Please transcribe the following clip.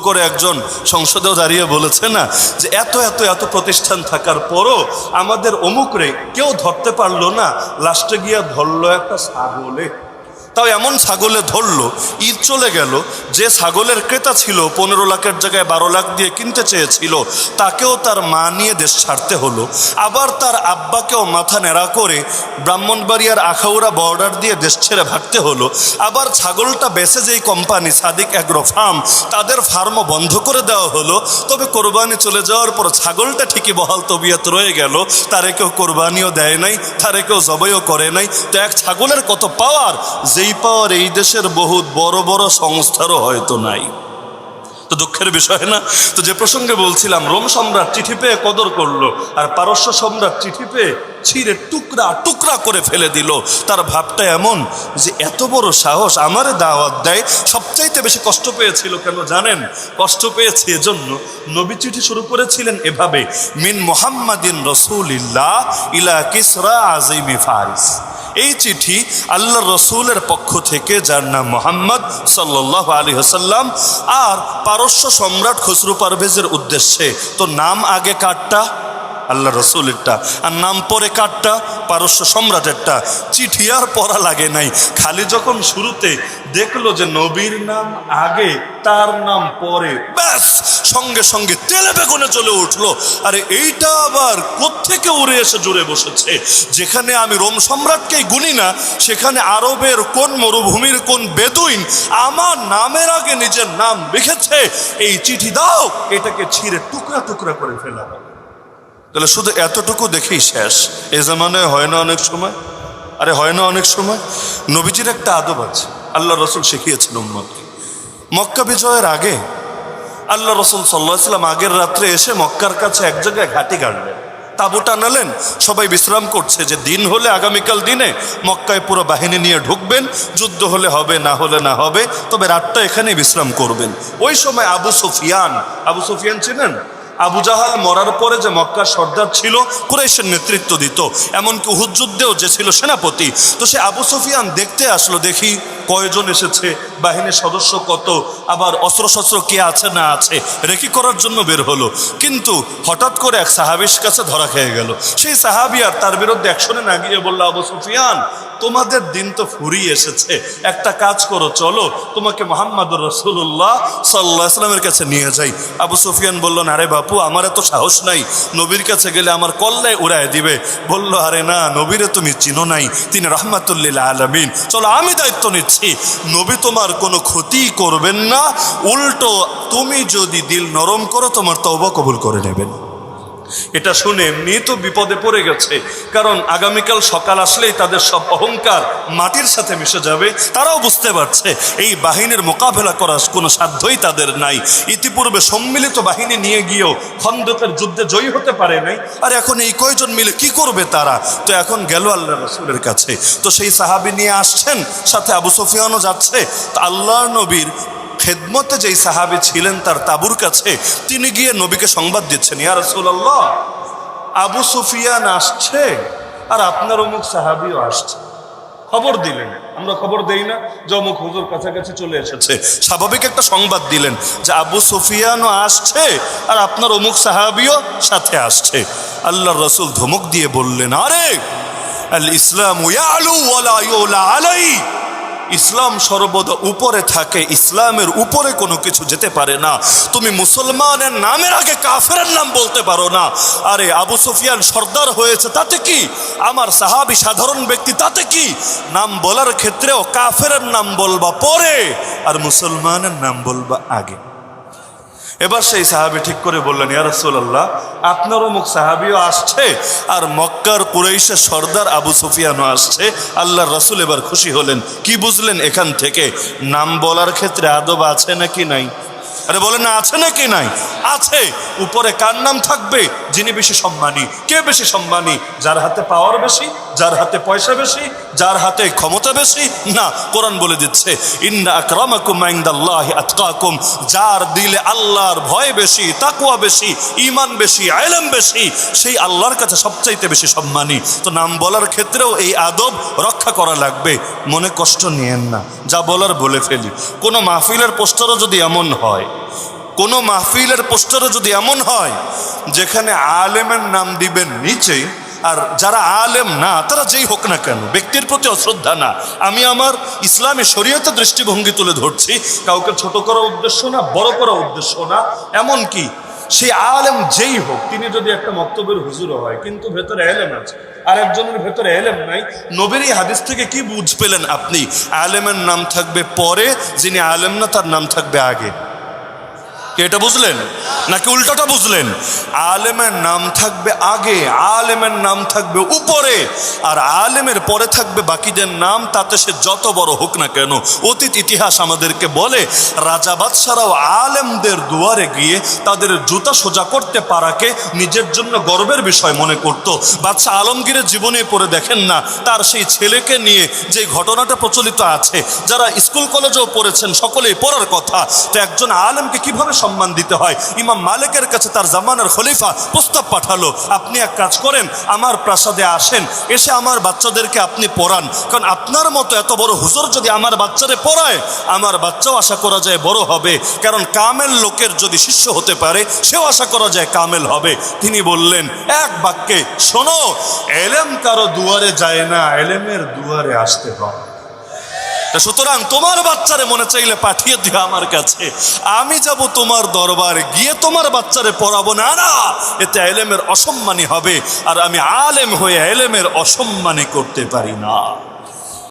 করে একজন সংসদেও দাঁড়িয়ে বলেছে না যে এত এত এত প্রতিষ্ঠান থাকার পরও আমাদের অমুকরে কেউ ধরতে পারলো না, লাস্টে গিয়া ধরলো একটা ছাগলে। তাও এমন ছাগলে ধরলো, ঈদ চলে গেল, যে ছাগলের ক্রেতা ছিল 15 লাখের জায়গায় 12 লাখ দিয়ে কিনতে চেয়েছিল, তাকেও তার মা নিয়ে দেশ ছাড়তে হলো। আবার তার আব্বাকেও মাথা নেড়া করে ব্রাহ্মণবাড়িয়ার আখাউড়া বর্ডার দিয়ে দেশ ছেড়ে ভাগতে হলো। আবার ছাগলটা বেচে যেই কোম্পানি সাদিক অ্যাগ্রো ফার্ম, তাদের ফার্মও বন্ধ করে দেওয়া হলো। তবে কোরবানি চলে যাওয়ার পর ছাগলটা ঠিকই বহাল তবিয়ত রয়ে গেল, তারে কেউ কোরবানিও দেয় নাই, তারে কেউ জবাইও করে নাই। তো এক ছাগলের কত পাওয়ার, যেই পাওয়ার এই দেশের বহুত বড় বড় সংস্থারও হয়তো নাই। তো দুঃখের বিষয় না? তো যে প্রসঙ্গে বলছিলাম, রোম সম্রাট চিঠি পেয়ে কদর করলো, আর পারস্য সম্রাট চিঠি পেয়ে ছিঁড়ে টুকরা টুকরা করে ফেলে দিল। তার ভাবটা এমন যে এত বড় সাহস আমারে দাওয়াত দেয়। সবচাইতে বেশি কষ্ট পেয়েছিল কেন জানেন? কষ্ট পেয়েছে এজন্য, নবী চিঠি শুরু করেছিলেন এভাবে, মিন মুহাম্মাদিন রাসূলিল্লাহ ইলা কিসরা আযীমি ফারিস। এই চিঠি আল্লাহ রসুলের পক্ষ থেকে, যার নাম মুহাম্মদ সাল্লাল্লাহু আলাইহি ওয়াসাল্লাম, আর পারস্য সম্রাট খসরু পারভেজের উদ্দেশ্যে। তো নাম আগে কারটা? আল্লাহ রসুলেরটা। আর নাম পরে কারটা? পারস্য সম্রাটেরটা। চিঠি আর পড়া লাগে নাই, খালি যখন শুরুতে দেখলো যে নবীর নাম আগে তার নাম পরে, ব্যাস সঙ্গে সঙ্গে তেলে বেগুনে চলে উঠলো। আরে এইটা আবার কোত্থেকে উড়ে এসে জুড়ে বসেছে? যেখানে আমি রোম সম্রাটকেই গুনি না, সেখানে আরবের কোন মরুভূমির কোন বেদুইন আমার নামের আগে নিজের নাম লিখেছে। এই চিঠি দাও, এটাকে ছিঁড়ে টুকরা টুকরা করে ফেলা হবে। তাহলে শুধু এতটুকু দেখেই শেষ? এ জামানায় হয় না অনেক সময়? আরে হয় না অনেক সময়? নবীজির একটা আদব আছে, আল্লাহ রসুল শিখিয়েছেন উম্মতকে। মক্কা বিজয়ের আগে আল্লাহ রসুল সাল্লাল্লাহু আলাইহি ওয়াসাল্লাম আগের রাত্রে এসে মক্কার কাছে এক জায়গায় ঘাঁটি গাড়লেন, তাঁবু টানালেন, সবাই বিশ্রাম করছে, যে দিন হলে আগামীকাল দিনে মক্কায় পুরো বাহিনী নিয়ে ঢুকবেন, যুদ্ধ হলে হবে, না হলে না হবে, তবে রাতটা এখানে বিশ্রাম করবেন। ওই সময় আবু সুফিয়ান চিনেন? আবু জাহাল মরার পরে যে মক্কার সর্দার ছিল, কুরাইশের নেতৃত্ব দিত, এমনকি উহুদ যুদ্ধেও যে ছিল সেনাপতি, তো সে আবু সুফিয়ান দেখতে আসলো, দেখি কয়জন এসেছে, বাহিনীর সদস্য কত, আবার অস্ত্রশস্ত্র কে আছে না আছে, রেকি করার জন্য বের হলো। কিন্তু হঠাৎ করে এক সাহাবীর কাছে ধরা খেয়ে গেল। সেই সাহাবী আর তার বিরুদ্ধে অ্যাকশনে না গিয়ে বলল, আবু সুফিয়ান, তোমাদের দিন তো ফুরিয়ে এসেছে, একটা কাজ করো, চলো তোমাকে মুহাম্মদুর রাসূলুল্লাহ সাল্লাল্লাহু আলাইহি ওয়াসাল্লামের কাছে নিয়ে যাই। আবু সুফিয়ান বলল, আরে বাপু, আমার এত সাহস নাই, নবীর কাছে গেলে আমার কল্লায় উড়ায় দিবে। বলল, আরে না, নবীরে তুমি চিনো নাই, তিনি রাহমাতুল লিল আলামিন, চলো আমি দায়িত্ব নিচ্ছি, নবী তোমার কোনো ক্ষতি করবেন না, উল্টো তুমি যদি দিল নরম করো তোমার তওবা কবুল করে নেবেন। এটা শুনে এমনি তো বিপদে পড়ে গেছে, কারণ আগামীকাল সকাল আসলেই তাদের সব অহংকার মাটির সাথে মিশে যাবে। তারাও বুঝতে পারছে এই বাহিনীর মোকাবেলা করার কোনো সাধ্যই তাদের নাই। ইতিপূর্বে সম্মিলিত বাহিনী নিয়ে গিয়েও খন্দকের যুদ্ধে জয়ী হতে পারে নাই, আর এখন এই কয়জন মিলে কি করবে তারা? তো এখন গেল আল্লাহ রাসূলের কাছে। তো সেই সাহাবী নিয়ে আসছেন, সাথে আবু সুফিয়ানও যাচ্ছে। তো আল্লাহর নবীর খেদমতে যেই সাহাবী ছিলেন তার তাঁবুর কাছে, তিনি গিয়ে নবীকে সংবাদ দিচ্ছেন, ইয়া রাসূলুল্লাহ, আবু সুফিয়ান আসছে আর আপনার অমুক সাহাবীও আসছে। খবর দিলেন, আমরা খবর দেই না যে অমুক হুজুর কাছাকাছি চলে এসেছে, স্বাভাবিক একটা সংবাদ দিলেন যে আবু সুফিয়ানও আসছে আর আপনার অমুক সাহাবীও সাথে আসছে। আল্লাহর রাসূল ধমক দিয়ে বললেন, আরে আল ইসলামু ইয়ালু ওয়ালা ইউলা আলাই, ইসলাম সর্বদা উপরে থাকে, ইসলামের উপরে কোনো কিছু যেতে পারে না। তুমি মুসলমানের নামের আগে কাফেরের নাম বলতে পারো না। আরে আবু সুফিয়ান সর্দার হয়েছে তাতে কি, আমার সাহাবী সাধারণ ব্যক্তি তাতে কি? নাম বলার ক্ষেত্রেও কাফেরের নাম বলবা পরে আর মুসলমানের নাম বলবা আগে। এবার সেই সাহাবী ঠিক করে বললেন, ইয়া রাসূলুল্লাহ, আপনার অমুক সাহাবীও আসছে আর মক্কার কুরাইশের সর্দার আবু সুফিয়ানও আসছে। আল্লাহর রাসূল এবার খুশি হলেন। কি বুঝলেন এখান থেকে? নাম বলার ক্ষেত্রে আদব আছে নাকি নাই? আরে বলেন না, আছে নাকি নাই? আছে। উপরে কার নাম থাকবে? যিনি বেশি সম্মানী। কে বেশি সম্মানী? যার হাতে পাওয়ার বেশি, যার হাতে পয়সা বেশি, যার হাতে ক্ষমতা বেশি? না, কোরআন বলে দিচ্ছে, ইন্না আকরামাকুম ইনদাল্লাহি আতকাকুম, যার দিলে আল্লাহর ভয় বেশি, তাকওয়া বেশি, ঈমান বেশি, ইলম বেশি, সেই আল্লাহর কাছে সবচাইতে বেশি সম্মানী। তো নাম বলার ক্ষেত্রেও এই আদব রক্ষা করা লাগবে। মনে কষ্ট নিয়েন না, যা বলার বলে ফেলি। কোনো মাহফিলের পোস্টারও যদি এমন হয় কোনো মাহফিলের পোস্টারে যদি এমন হয় যেখানে আলেমের নাম দিবেন নিচে, আর যারা আলেম না তারা যেই হোক না কেন, ব্যক্তির প্রতি অশ্রদ্ধা না, আমি আমার ইসলামী শরীয়তের দৃষ্টিভঙ্গি তুলে ধরছি, কাউকে ছোট করার উদ্দেশ্য না, বড় করার উদ্দেশ্য না। এমন কি সেই আলেম যেই হোক, তিনি যদি একটা মক্তবের হুজুরও হয় কিন্তু ভেতরে এলেম আছে, আর একজনের ভেতরে এলেম নাই, নবীর এই হাদিস থেকে কি বুঝ পেলেন আপনি? আলেমের নাম থাকবে পরে, যিনি আলেম না তার নাম থাকবে আগে। এটা বুঝলেন নাকি উল্টাটা বুঝলেন? আলেমের নাম থাকবে আগে, আলেমের নাম থাকবে উপরে, আর আলেমের পরে থাকবে বাকিদের নাম, তাতে সে যত বড় হোক না কেন। অতীত ইতিহাস আমাদেরকে বলে রাজা বাদশারাও আলেমদের দুয়ারে গিয়ে তাদের জুতা সোজা করতে পারাকে নিজের জন্য গর্বের বিষয় মনে করত। বাদশাহ আলমগীরের জীবনে পড়ে দেখেন না, তার সেই ছেলেকে নিয়ে যে ঘটনাটা প্রচলিত আছে, যারা স্কুল কলেজেও পড়েছেন সকলেই পড়ার কথা। তো একজন আলেমকে কিভাবে সম্মান দিতে হয়, ইমাম মালিকের কাছে তার জামানার খলিফা প্রস্তাব পাঠালো, আপনি এক কাজ করেন, আমার প্রাসাদে আসেন, এসে আমার বাচ্চাদেরকে আপনি পড়ান, কারণ আপনার মতো এত বড় হুজুর যদি আমার বাচ্চারে পড়ায়, আমার বাচ্চাও আশা করা যায় বড় হবে, কারণ কামেল লোকের যদি শিষ্য হতে পারে সেও আশা করা যায় কামেল হবে। তিনি বললেন এক বাক্যে, শোনো, এলেম কারো দুয়ারে যায় না, এলেমের দুয়ারে আসতে হয়। সুতরাং তোমার বাচ্চারে মনে চাইলে পাঠিয়ে দিও আমার কাছে, আমি যাব তোমার দরবারে, গিয়ে তোমার বাচ্চারে পড়াবো না, না, এতে এলেমের অসম্মানী হবে, আর আমি আলেম হয়ে এলেমের অসম্মানী করতে পারি না।